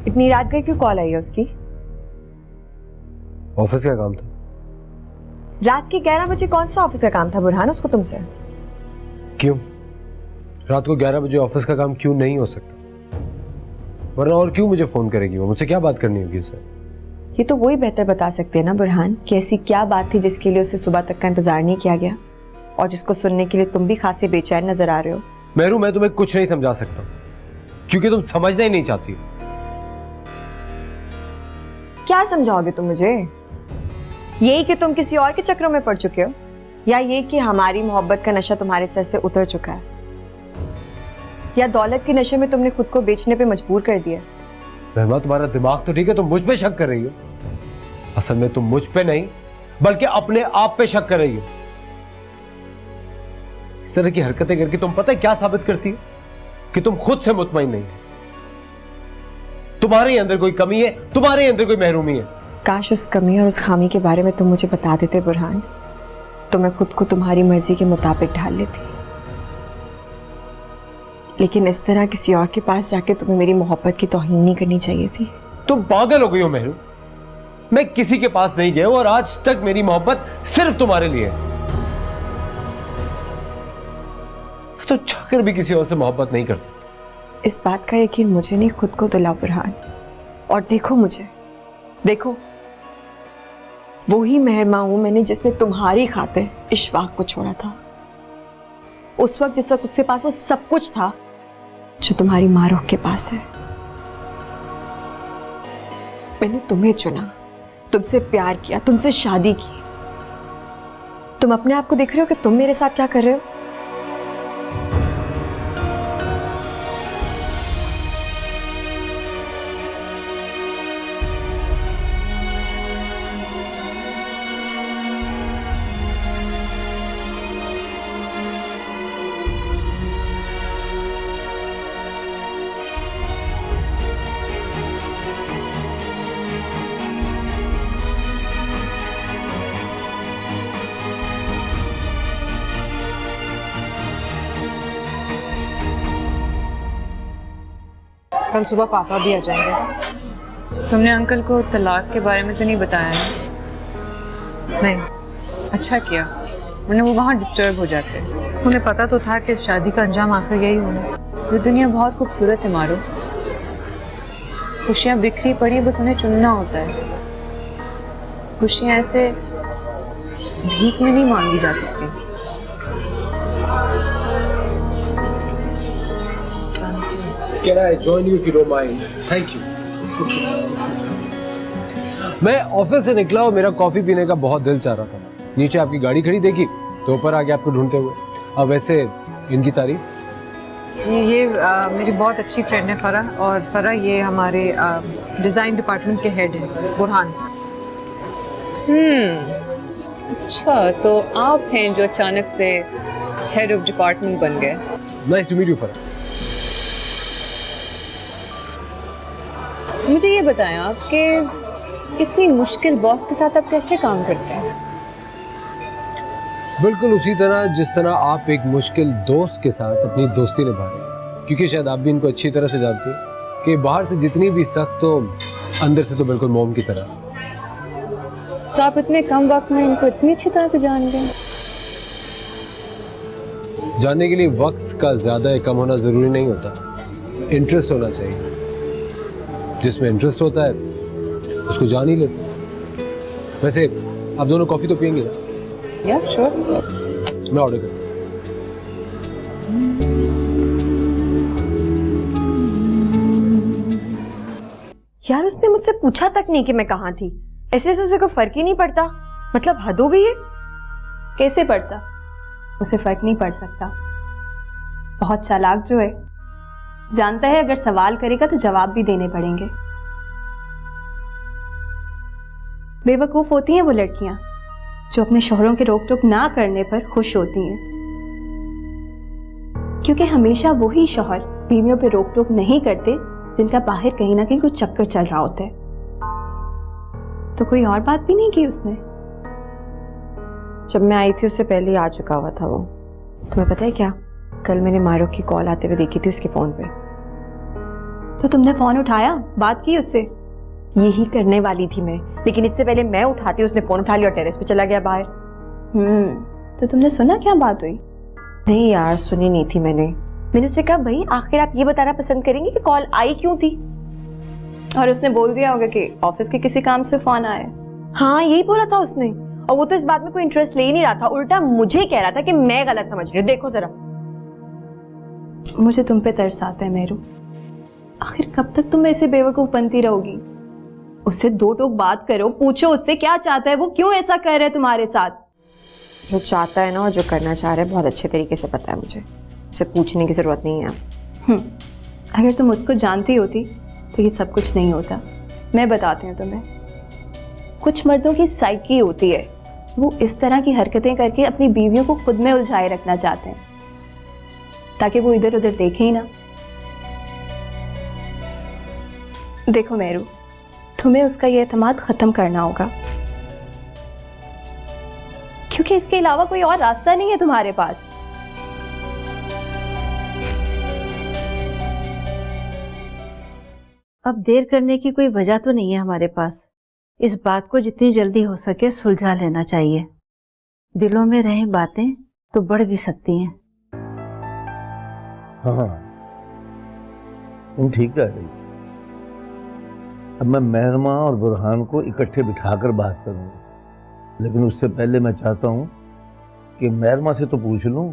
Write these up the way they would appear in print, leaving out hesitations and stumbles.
इतनी रात गई क्यों कॉल आई है उसकी? ऑफिस का काम था। रात के 11 बजे कौन सा ऑफिस का काम था बुरहान उसको तुमसे? क्यों? रात को 11 बजे ऑफिस का काम क्यों नहीं हो सकता? वरना और क्यों मुझे फोन करेगी वो? मुझसे क्या बात करनी होगी उसे? ये तो वही बेहतर बता सकते हैं ना बुरहान कि ऐसी क्या बात थी जिसके लिए उसे सुबह तक का इंतजार नहीं किया गया और जिसको सुनने के लिए तुम भी खासे बेचैन नजर आ रहे हो। मेहरू, मैं तुम्हें कुछ नहीं समझा सकता क्योंकि तुम समझना ही नहीं चाहती। क्या समझाओगे तुम मुझे? यही कि तुम किसी और के चक्रों में पड़ चुके हो, या ये कि हमारी मोहब्बत का नशा तुम्हारे सर से उतर चुका है, या दौलत के नशे में तुमने खुद को बेचने पे मजबूर कर दिया? रहमा, तुम्हारा दिमाग तो ठीक है, तुम मुझ पे शक कर रही हो। असल में तुम मुझ पे नहीं बल्कि अपने आप पे शक कर रही हो। इस तरह की हरकतें करके तुम पता है क्या साबित करती है? कि तुम खुद से मुतमईन नहीं हो। तुम्हारे अंदर कोई कमी है, तुम्हारे अंदर कोई महरूमी है। काश उस कमी और उस खामी के बारे में तुम मुझे बता देते बुरहान, तो मैं खुद को तुम्हारी मर्जी के मुताबिक ढाल लेती। लेकिन इस तरह किसी और के पास जाके तुम्हें मेरी मोहब्बत की तौहीन नहीं करनी चाहिए थी। तुम पागल हो गई हो मेहरू। मैं किसी के पास नहीं गया हूं और आज तक मेरी मोहब्बत सिर्फ तुम्हारे लिए है। तो चाहकर भी किसी और से मोहब्बत नहीं कर सकता। इस बात का यकीन मुझे नहीं, खुद को दिलाओ बुरहान। और देखो मुझे, देखो वही मेहरमा हूं मैंने जिसने तुम्हारी खातिर इश्वाक को छोड़ा था, उस वक्त जिस वक्त उसके पास वो सब कुछ था जो तुम्हारी मारूख के पास है। मैंने तुम्हें चुना, तुमसे प्यार किया, तुमसे शादी की। तुम अपने आप को देख रहे हो कि तुम मेरे साथ क्या कर रहे हो? कल सुबह पापा भी आ जाएंगे। तुमने अंकल को तलाक के बारे में तो नहीं बताया ना? नहीं, अच्छा किया, वरना वो वहाँ डिस्टर्ब हो जाते। उन्हें पता तो था कि शादी का अंजाम आखिर यही होना। ये दुनिया बहुत खूबसूरत है मारो, खुशियाँ बिखरी पड़ी, बस उन्हें चुनना होता है। खुशियाँ ऐसे भीख में नहीं मांगी जा सकती। Can I join you if you don't mind? Thank you. मैं ऑफिस से निकला और मेरा कॉफी पीने का बहुत दिल चाह रहा था। नीचे आपकी गाड़ी खड़ी देखी तो ऊपर आके आपको ढूंढते हुए। अब वैसे इनकी तारीफ? ये मेरी बहुत अच्छी फ्रेंड है फरा, और फरा ये हमारे डिज़ाइन डिपार्टमेंट के हेड हैं, बुरहान। अच्छा, तो आप हैं जो अचानक से हेड ऑफ डिपार्टमेंट बन गए। नाइस टू मीट यू फरा। मुझे ये बताएं आप कि इतनी मुश्किल बॉस के साथ आप कैसे काम करते हैं? बिल्कुल उसी तरह जिस तरह आप एक मुश्किल दोस्त के साथ अपनी दोस्ती निभा रहे हैं, क्योंकि शायद आप भी इनको अच्छी तरह से जानते हैं कि बाहर से जितनी भी सख्त हो, अंदर से तो बिल्कुल मोम की तरह। तो आप इतने कम वक्त में इनको इतनी अच्छी तरह से जान गए? जानने के लिए वक्त का ज्यादा या कम होना जरूरी नहीं होता, इंटरेस्ट होना चाहिए। जिसमें इंटरेस्ट होता है उसको जान ही लेते हैं। वैसे आप दोनों कॉफी तो पियेंगे ना? या श्योर। मैं ऑर्डर करता हूँ। यार उसने मुझसे पूछा तक नहीं कि मैं कहाँ थी। ऐसे से उसे कोई फर्क ही नहीं पड़ता। मतलब हद हो गई है। कैसे पड़ता? उसे फर्क नहीं पड़ सकता। बहुत चालाक जो है, जानता है अगर सवाल करेगा तो जवाब भी देने पड़ेंगे। बेवकूफ होती हैं वो लड़कियां जो अपने शौहरों के रोक टोक ना करने पर खुश होती हैं, क्योंकि हमेशा वही शौहर बीवियों पे रोक टोक नहीं करते जिनका बाहर कहीं ना कहीं कुछ चक्कर चल रहा होता है। तो कोई और बात भी नहीं की उसने। जब मैं आई थी उससे पहले ही आ चुका हुआ था वो। तुम्हें पता है क्या, कल मैंने मारूख की कॉल आते हुए देखी थी उसके फोन पे। तो तुमने फोन उठाया, बात की उससे? यही करने वाली थी मैं, लेकिन इससे पहले मैं उठाती उसने फोन उठा लिया और टेरेस पे चला गया बाहर। तो तुमने सुना क्या बात हुई? नहीं यार, सुनी नहीं थी मैंने उससे कहा भाई आखिर आप ये बताना पसंद करेंगे कि कॉल आई क्यों थी? और उसने बोल दिया होगा कि ऑफिस के किसी काम से फोन आया। हाँ यही बोला था उसने, और वो तो इस बात में कोई इंटरेस्ट ले ही नहीं रहा था, उल्टा मुझे कह रहा था कि मैं गलत समझ रही हूँ। देखो जरा, मुझे तुम पे तरस आता है मेरू। आखिर कब तक तुम ऐसे बेवकूफ बनती रहोगी? उससे दो टोक बात करो, पूछो उससे क्या चाहता है, वो क्यों ऐसा कर रहा है तुम्हारे साथ। जो चाहता है ना और जो करना चाह रहा है बहुत अच्छे तरीके से पता है मुझे, उससे पूछने की जरूरत नहीं है। अगर तुम उसको जानती होती तो ये सब कुछ नहीं होता। मैं बताती हूँ तुम्हें, कुछ मर्दों की साइकी होती है, वो इस तरह की हरकतें करके अपनी बीवियों को खुद में उलझाए रखना चाहते हैं ताकि वो इधर उधर देखे ही ना। देखो मेरू, तुम्हें उसका ये एतमाद खत्म करना होगा, क्योंकि इसके अलावा कोई और रास्ता नहीं है तुम्हारे पास। अब देर करने की कोई वजह तो नहीं है हमारे पास। इस बात को जितनी जल्दी हो सके सुलझा लेना चाहिए। दिलों में रहे बातें तो बढ़ भी सकती हैं। हाँ, तुम ठीक कह रही। अब मैं मेहरमा और बुरहान को इकट्ठे बिठाकर बात करूंगा, लेकिन उससे पहले मैं चाहता हूं कि मेहरमा से तो पूछ लूं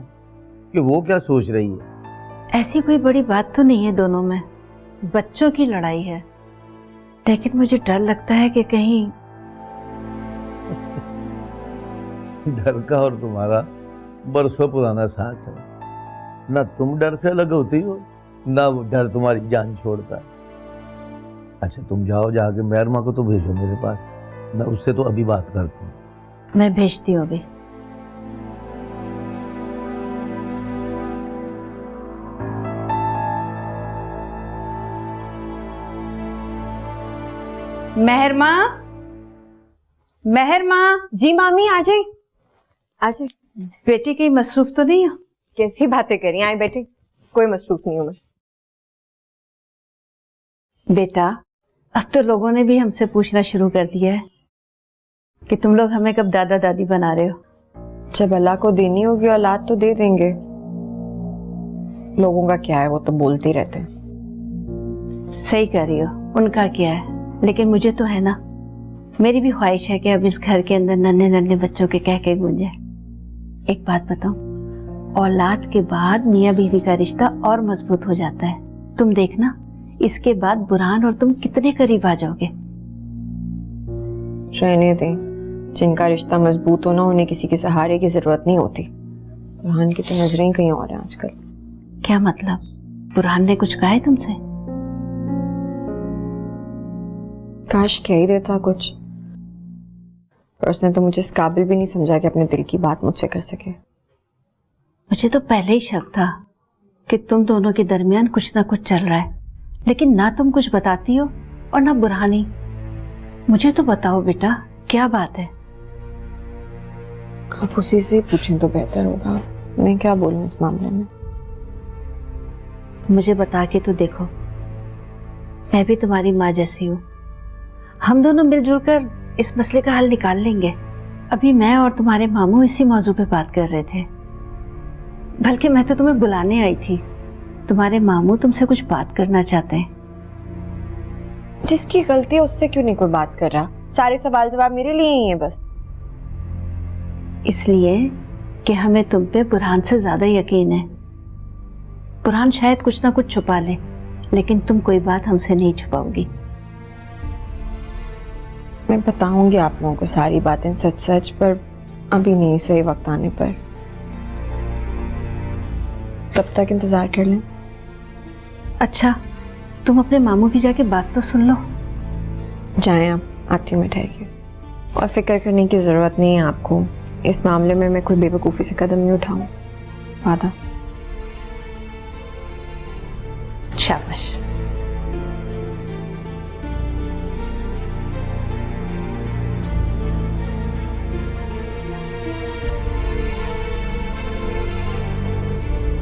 कि वो क्या सोच रही है। ऐसी कोई बड़ी बात तो नहीं है, दोनों में बच्चों की लड़ाई है, लेकिन मुझे डर लगता है कि कहीं डर का और तुम्हारा बरसों पुराना साथ है। ना तुम डर से अलग होती हो, ना वो डर तुम्हारी जान छोड़ता। अच्छा तुम जाओ, जाके मेहरमा को तो भेजो मेरे पास, मैं उससे तो अभी बात करता हूँ। मैं भेजती हूँ अभी। मेहरमा, मेहरमा। जी मामी, आ जाए आ जाए। बेटी की मसरूफ तो नहीं हो? कैसी बातें करी, आए बेटे, कोई मसरूफ नहीं हूँ मैं। बेटा, अब तो लोगों ने भी हमसे पूछना शुरू कर दिया है कि तुम लोग हमें कब दादा दादी बना रहे हो। जब अल्लाह को देनी होगी औलाद तो दे देंगे, लोगों का क्या है, वो तो बोलते ही रहते हैं। सही कह रही हो, उनका क्या है, लेकिन मुझे तो है ना। मेरी भी ख्वाहिश है कि अब इस घर के अंदर नन्हे नन्हे बच्चों के कह के गूंजे। एक बात बताऊं, औलाद के बाद मियाँ बीवी का रिश्ता और मजबूत हो जाता है। तुम देखना, इसके बाद बुरहान और तुम कितने करीब आ जाओगे। रहने दें, जिनका रिश्ता मजबूत होना, उन्हें किसी के सहारे की जरूरत नहीं होती। बुरहान की तो नजरें कहीं और हैं आजकल। क्या मतलब? बुरहान ने कुछ कहा है तुमसे? काश कह ही देता कुछ, पर उसने तो मुझे इस काबिल भी नहीं समझा कि अपने दिल की बात मुझसे कर सके। मुझे तो पहले ही शक था कि तुम दोनों के दरमियान कुछ ना कुछ चल रहा है, लेकिन ना तुम कुछ बताती हो और ना बुरहानी। मुझे तो बताओ बेटा, क्या बात है? आप उसी से ही पूछें तो बेहतर होगा। मैं क्या बोलूं इस मामले में। मुझे बता के तो देखो, मैं भी तुम्हारी माँ जैसी हूँ। हम दोनों मिलजुल कर इस मसले का हल निकाल लेंगे। अभी मैं और तुम्हारे मामू इसी मौजू पे बात कर रहे थे, बल्कि मैं तो तुम्हें बुलाने आई थी। तुम्हारे मामू तुमसे कुछ बात करना चाहते हैं। जिसकी गलती है उससे क्यों नहीं कोई बात कर रहा? सारे सवाल जवाब मेरे लिए ही हैं बस। इसलिए कि हमें तुम पे बुरहान से ज्यादा यकीन है। बुरहान शायद कुछ ना कुछ छुपा ले, लेकिन तुम कोई बात हमसे नहीं छुपाओगी। मैं बताऊंगी आप लोगों को सारी बातें सच सच, पर अभी नहीं, सही वक्त आने पर। तब तक इंतजार कर लें। अच्छा, तुम अपने मामू की जाके बात तो सुन लो। जाएं आप, आती हूँ मिठाई की। और फिक्र करने की जरूरत नहीं है आपको, इस मामले में मैं कोई बेवकूफ़ी से कदम नहीं उठाऊं, वादा। शाबाश।